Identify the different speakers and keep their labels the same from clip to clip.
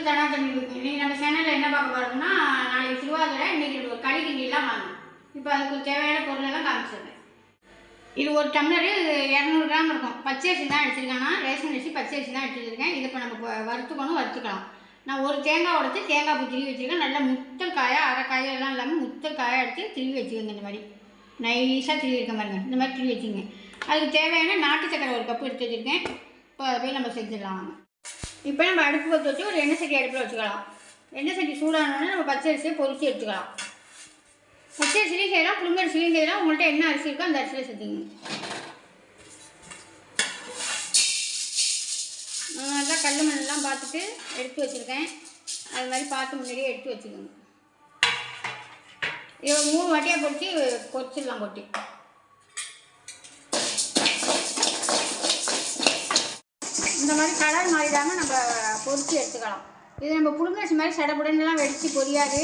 Speaker 1: தனா தண்ணி இருக்கு. இன்றைக்கி நம்ம சேனலில் என்ன பார்க்க போகிறோம்னா, நாளைக்கு திருவாதிரை, இன்றைக்கி ஒரு களி கிண்டிலாம் வாங்கணும். இப்போ அதுக்கு தேவையான பொருளெல்லாம் காமிச்சிடுறேன். இது ஒரு டம்ளரு 200 கிராம் இருக்கும். பச்சை அரிசி தான் எடுத்துருக்கேன்னா, ரேஷன் அரிசி பச்சை அரிசி தான் எடுத்துருக்கேன். இதை இப்போ நம்ம வறுத்துக்கலாம். நான் ஒரு தேங்காய் உடச்சி தேங்காய் பூ திருவி வச்சுருக்கேன். நல்லா முத்தல் காயாக, அரை காயெல்லாம் இல்லாமல் முத்தல் காயாக எடுத்து திருவி வச்சுக்கோங்க. இந்த மாதிரி நைஸாக திருவி இருக்க பாருங்க. இந்த மாதிரி திருவி வச்சுங்க. அதுக்கு தேவையான நாட்டு சக்கரை ஒரு கப்பு எடுத்து வச்சுருக்கேன். இப்போ அதை போய் நம்ம செஞ்சிடலாம். இப்போ நம்ம அடுப்பு பற்ற வச்சு ஒரு எண்ணெய் சட்டி அடுப்பில் வச்சுக்கலாம். எண்ணெய் சட்டி சூடானோடனே நம்ம பச்சை அரிசியை பொரிச்சு எடுத்துக்கலாம். பச்சை அரிசிலையும் செய்யலாம், புழுங்க அரிசிலையும் செய்யலாம். உங்கள்கிட்ட என்ன அரிசி இருக்கோ அந்த அரிசியில் செஞ்சுங்க. நான் நல்லா கல் மண்ணெல்லாம் பார்த்துட்டு எடுத்து வச்சுருக்கேன். அது மாதிரி பார்த்து முன்னாடியே எடுத்து வச்சுக்கோங்க. இதை 3 வாட்டியாக பொரிச்சிடலாம். கொட்டி இந்த மாதிரி கலர் மாறிடாமல் நம்ம பொரிச்சு எடுத்துக்கலாம். இது நம்ம புழுங்கரிசி மாதிரி சடப்புடனெல்லாம் வெடித்து பொரியாது,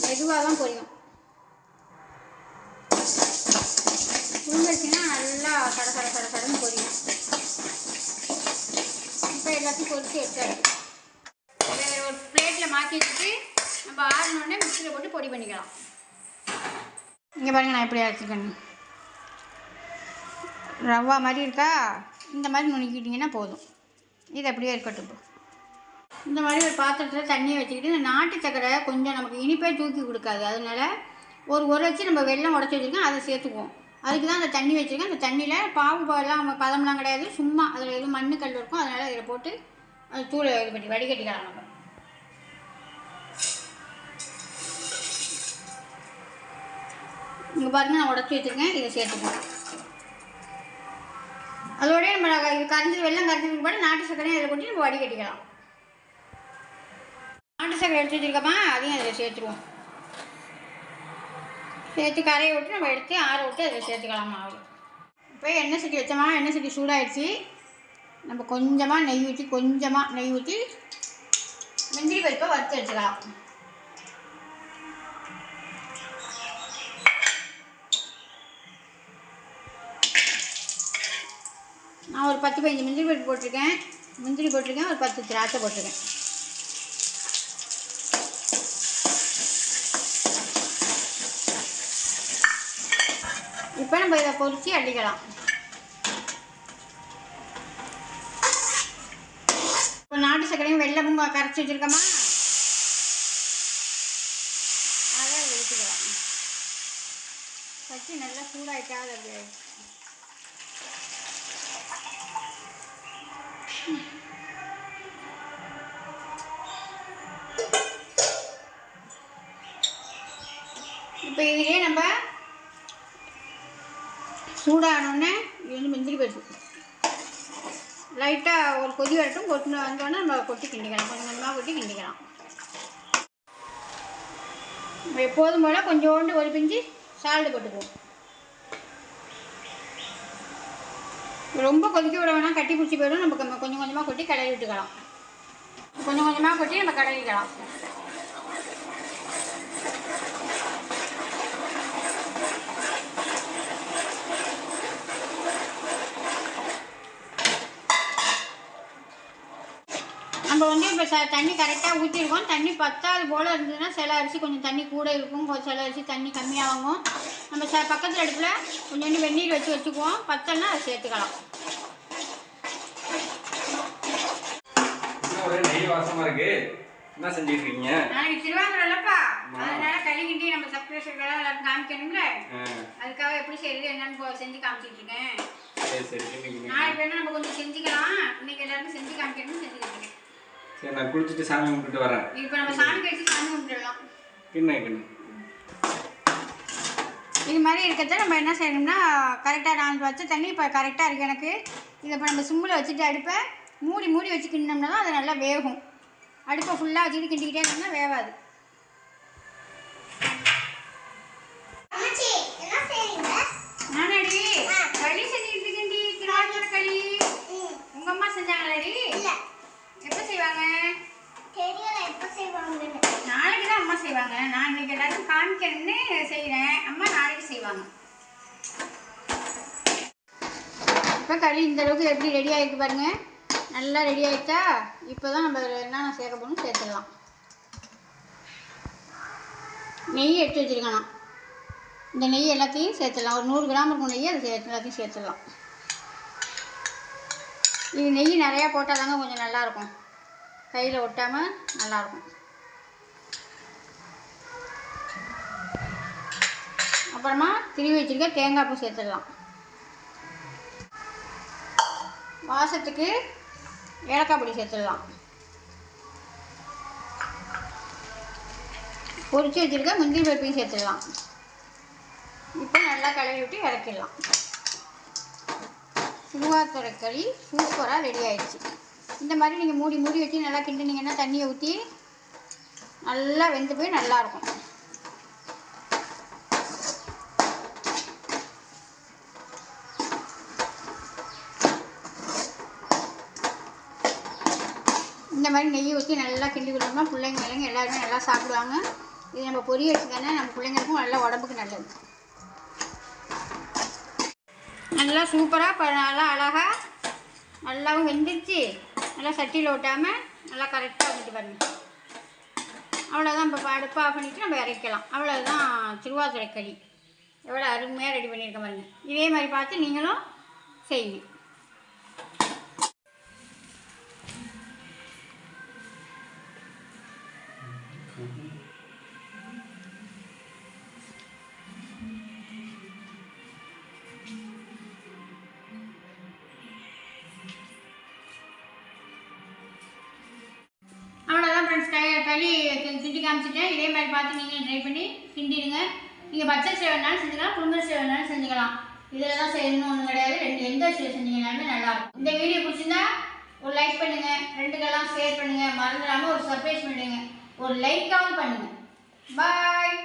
Speaker 1: மெதுவாக தான் பொரியும். புழுங்கரிசினா நல்லா சடன்னு பொரியும். இப்போ எல்லாத்தையும் பொரிச்சு எடுத்தாச்சு. இதை ஒரு பிளேட்டில் மாற்றி வச்சுட்டு நம்ம ஆறினோடனே மிக்சியில் போட்டு பொடி பண்ணிக்கலாம். இங்கே பாருங்கள், நான் எப்படி அரைச்சிக்கணும். ரவா மாதிரி இருக்கா, இந்த மாதிரி நுணுக்கிட்டிங்கன்னா போதும். இது அப்படியே இருக்கட்டும். இந்த மாதிரி ஒரு பாத்திரத்தில் தண்ணியை வச்சுக்கிட்டு, இந்த நாட்டு சக்கரை கொஞ்சம் நமக்கு இனிப்பே தூக்கி கொடுக்காது. அதனால ஒரு வச்சு நம்ம வெல்லம் உடச்சி வச்சுருக்கோம், அதை சேர்த்துக்குவோம். அதுக்கு தான் அந்த தண்ணி வச்சுருக்கேன். அந்த தண்ணியில் பாகுபாடெல்லாம் பதம்லாம் கிடையாது, சும்மா அதில் எதுவும் மண் கல் இருக்கும். அதனால் இதில் போட்டு அது தூளை இது பண்ணி வடிகட்டிக்கலாம். நம்ம இங்கே பாருங்கள், நான் உடச்சி வச்சுருக்கேன். இதை சேர்த்துக்குவோம். அதோடய நம்ம இது கரைஞ்சி வெள்ளம் கரைஞ்சதுக்கு கூட நாட்டு சக்கரையும் அதில் கொண்டு நம்ம வடிகட்டிக்கலாம். நாட்டு சக்கரை எடுத்து வச்சுருக்கோமா, அதையும் அதில் சேர்த்துருவோம். சேர்த்து கரையை விட்டு நம்ம எடுத்து ஆற விட்டு அதில் சேர்த்துக்கலாம் மாவு. இப்போ எண்ணெய் சட்டி வச்சோமா, எண்ணெய் சட்டி சூடாகிடுச்சு. நம்ம கொஞ்சமாக நெய் ஊற்றி முந்திரி பருப்பை வறுத்து எடுத்துக்கலாம். நான் ஒரு 10-15 முந்திரி பருப்பு போட்டிருக்கேன். ஒரு 10 திராட்சை போட்டிருக்கேன். இப்போ நம்ம இதை பொரிச்சு அடிக்கலாம். இப்போ நாட்டு சக்கரையும் வெல்லமும் கரைச்சி வச்சுருக்கோமா, அதை ஊற்றிக்கலாம். வச்சு நல்லா சூடாகிட்டாது. அப்படி இப்போ இதுலேயே நம்ம சூடானோடனே இது முந்திரி பருப்பு லைட்டாக ஒரு கொதி வரட்டும். கொட்டின வந்தோடனே நம்ம கொட்டி கிண்டிக்கலாம். கொஞ்சமாக கொட்டி கிண்டிக்கலாம். எப்போதும் போல் கொஞ்சோண்டு ஒரு பிஞ்சு சால்ட்டு போட்டுக்குவோம். ரொம்ப கொதிக்க விட வேணாம், கட்டி பிடிச்சி போயிடும். நம்ம கொஞ்சம் கொஞ்சமாக கொட்டி கிளறி விட்டுக்கலாம். கொஞ்சம் கொஞ்சமாக கொட்டி நம்ம கிளறிக்கலாம். நம்ம இப்போ தண்ணி கரெக்டாக ஊற்றிருக்கோம். தண்ணி பத்தாது போல் இருந்ததுன்னா சில அரிசி கொஞ்சம் தண்ணி கூட இருக்கும், சில அரிசி தண்ணி கம்மியாகும். நம்ம பக்கத்தில் அடுப்பில் கொஞ்சோண்டு வெந்நீர் வச்சுக்குவோம். பத்தல்னா அதை சேர்த்துக்கலாம்.
Speaker 2: நெய் வாசமா இருக்கு. என்ன செஞ்சுட்டு இருக்கீங்க?
Speaker 1: நாளைக்கு திருவாதிரைப்பா, அதனால களி கிண்டி நம்ம சப்ஸ்கிரைபர்ஸ்லாம் எல்லாரும் காமிக்கணும்ல, அதுக்காக எப்படி செய்யறது என்னன்னு செஞ்சு காமிச்சிட்டு இருக்கேன். நாளைக்கு வேணா நம்ம கொஞ்சம் செஞ்சுக்கலாம். இன்னைக்கு எல்லாருக்கும் செஞ்சு காமிக்கணும்னு செஞ்சுட்டு இருக்கேன்.
Speaker 2: சரி, நான் குளிச்சுட்டு சாமி கும்பிட்டு வரேன்.
Speaker 1: இப்போ நம்ம சாமி கழிச்சு சாமி கும்பிட்டுடலாம்.
Speaker 2: கிண்ணு
Speaker 1: இது மாதிரி இருக்கிறத நம்ம என்ன செய்யணும்னா, கரெக்டாக நான் வச்ச தண்ணி இப்போ கரெக்டாக இருக்குது எனக்கு. இதை இப்போ நம்ம சிம்மில் வச்சுட்டு அடுப்பை மூடி வச்சு கிண்டினோம்னா தான் அது நல்லா வேகும். அடுப்பை ஃபுல்லாக வச்சுட்டு கிண்டிக்கிட்டே இருந்தோம்னா வேகாது. நானாடி களி செஞ்சுக்கிட்டு இருக்கேன்டி, திருவாதிரை களி. உங்கள் அம்மா செஞ்சாங்களாடி? எப்போ செய்வாங்க? நாளைக்கு தான் அம்மா செய்வாங்க. நான் இன்னைக்கு எல்லாருக்கும் காமிக்கணும்னு செய்கிறேன். அம்மா நாளைக்கு செய்வாங்க. இப்போ களி இந்த அளவுக்கு எப்படி ரெடி ஆகிருக்கு பாருங்கள். நல்லா ரெடி ஆகிட்டா இப்போ தான் நம்ம என்னென்ன சேர்க்க போகணும் சேர்த்துடலாம். நெய் எடுத்து வச்சுருக்கணும். இந்த நெய் எல்லாத்தையும் சேர்த்துடலாம். ஒரு 100 கிராம் இருக்கும் நெய், அது எல்லாத்தையும் சேர்த்துடலாம். இது நெய் நிறையா போட்டால் தாங்க கொஞ்சம் நல்லாயிருக்கும், கையில் ஒட்டாமல் நல்லாயிருக்கும். அப்புறமா திருவி வச்சுருக்க தேங்காய் பூ சேர்த்துடலாம். வாசத்துக்கு ஏலக்காய் பொடி சேர்த்துடலாம். பொரிச்சு வச்சுருக்க முந்திரி பருப்பையும் சேர்த்துடலாம். இப்போ நல்லா கலவி விட்டு இறக்கிடலாம். சிறுவாத்துறை களி சூப்பராக ரெடி ஆகிடுச்சு. இந்த மாதிரி நீங்கள் மூடி மூடி வச்சு நல்லா கிண்டினீங்கன்னா தண்ணியை ஊற்றி நல்லா வெந்து போய் நல்லாயிருக்கும். இந்த மாதிரி நெய் ஊற்றி நல்லா கிண்டி கொடுத்தோம்னா பிள்ளைங்க எல்லாருமே நல்லா சாப்பிடுவாங்க. இது நம்ம பொரிய வச்சு தானே நம்ம பிள்ளைங்களுக்கும் நல்லா உடம்புக்கு நல்லது. நல்லா சூப்பராக நல்லா அழகாக நல்லாவும் வெந்துருச்சு. நல்லா சட்டியில் ஒட்டாமல் நல்லா கரெக்டாக வந்துட்டு பாருங்கள். அவ்வளோதான். இப்போ அடுப்பு ஆஃப் பண்ணிவிட்டு நம்ம இறக்கலாம். அவ்வளோதான் சிறுவாத்துறை களி. எவ்வளோ அருமையாக ரெடி பண்ணியிருக்க பாருங்கள். இதே மாதிரி பார்த்து நீங்களும் செய்யுங்க. அவ்வளோதான் ஃப்ரெண்ட்ஸ், களி கிண்டி காமிச்சிட்டேன். இதே மாதிரி பார்த்து நீங்களும் ட்ரை பண்ணி கிண்டிடுங்க. நீங்கள் பச்சரிசி வேணாலும் செஞ்சுக்கலாம், புழுங்கரிசி வேணாலும் செஞ்சுக்கலாம். இதில் தான் செய்யணும்னு ஒன்றும் கிடையாது. எந்த அரிசியில் செஞ்சீங்கன்னாலுமே நல்லாயிருக்கும். இந்த வீடியோ பிடிச்சிருந்தா ஒரு லைக் பண்ணுங்கள், ஃப்ரெண்டுக்கெல்லாம் ஷேர் பண்ணுங்கள், மறந்துடாமல் ஒரு சர்ப்ரைஸ் பண்ணுங்கள், ஒரு லைக்காகவும் பண்ணுங்கள். பாய்.